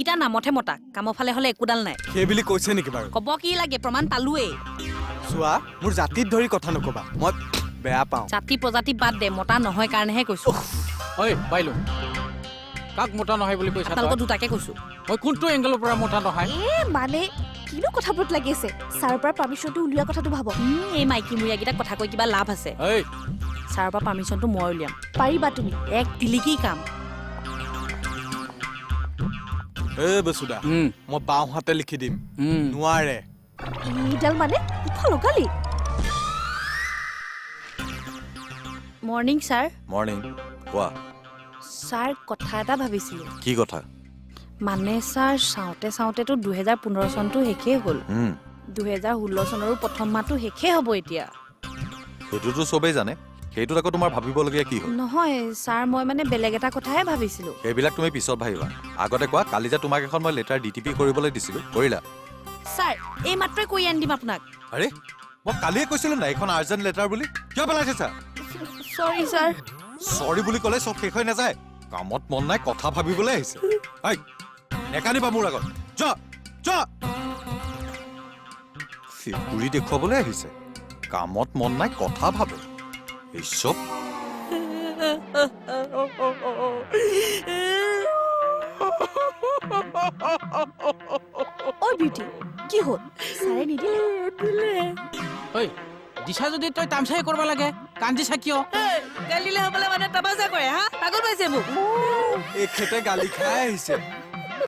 ইটা নামতহে মতা কামৰ ফালে হলে একোডাল নাই সেই বুলি কৈছে নেকি বাৰু কব কি লাগে প্ৰমাণ পালোৱেই চোৱা মোৰ জাতিত ধৰি কথা নকবা মই বেয়া পাওঁ জাতি প্ৰজাতি বাদ দে মতা নহয় কাৰণেহে কৈছো ঐ বাইলো কাক মোটা নহয় বুলি কৈছা আপোনালোকৰ দুটাকে কৈছো মই কোনটো এংগেলৰ পৰা মোটা নহয় মানে কিনো কথাবোৰত লাগি আছে ছাৰৰ পৰা পাৰ্মিশ্যনটো উলিওৱা কথাটো ভাবক এই মাইকী মুৰীয়াকেইটাক কথা কৈ কিবা লাভ আছে ঐ ছাৰৰ পৰা পাৰ্মিশ্যনটো মই উলিয়াম পাৰিবা তুমি এক টিলিকি কাম বসুদা মই বাওঁ হাতে লিখি দিম নোৱাৰে এইডাল মানে উঠা লগালি মৰ্ণিং ছাৰ মৰ্ণিং কোৱা ছাৰ কথা এটা ভাবিছিলো কি কথা মানে ছাৰ চাওঁতেতো 2015 চনটো শেষেই হ'ল 2016 চনৰো প্ৰথম মাহটো শেষেই হ'ব এতিয়া সেইটোতো চবেই জানে সেইটোত আকৌ তোমাৰ ভাবিবলগীয়া কি হ'ল নহয় ছাৰ মই মানে বেলেগ এটা কথাহে ভাবিছিলো সেইবিলাক তুমি পিছত ভাবিবা আগতে কোৱা কালি যে তোমাক এখন মই লেটাৰ ডিটিপি কৰিবলৈ দিছিলো কৰিলা ছাৰ এই মাত্ৰই কৈ আনি দিম আপোনাক আৰে মই কালিয়ে কৈছিলো না এখন আৰ্জেণ্ট লেটাৰ বুলি কিয় পেলাইছে ছাৰ চৰি ছাৰ চৰি বুলি ক'লে চব শেষ হৈ নাযায় কামত মন নাই কথা ভাবিবলৈ আহিছে নেকানিবা মোৰ আগত ফিকুৰি দেখুৱাবলৈ আহিছে কামত মন নাই কথা ভাবে এই চব ঐ বিউটি কি হ'ল ছাৰে নিদিলে ঐ দিছা যদি তই তামচাই কৰিব লাগে কান্দিছা কিয় গালিলে হ'বলে মানে তামাচা কৰে হা পাগল পাইছে মোক এখেতে গালি খাই আহিছে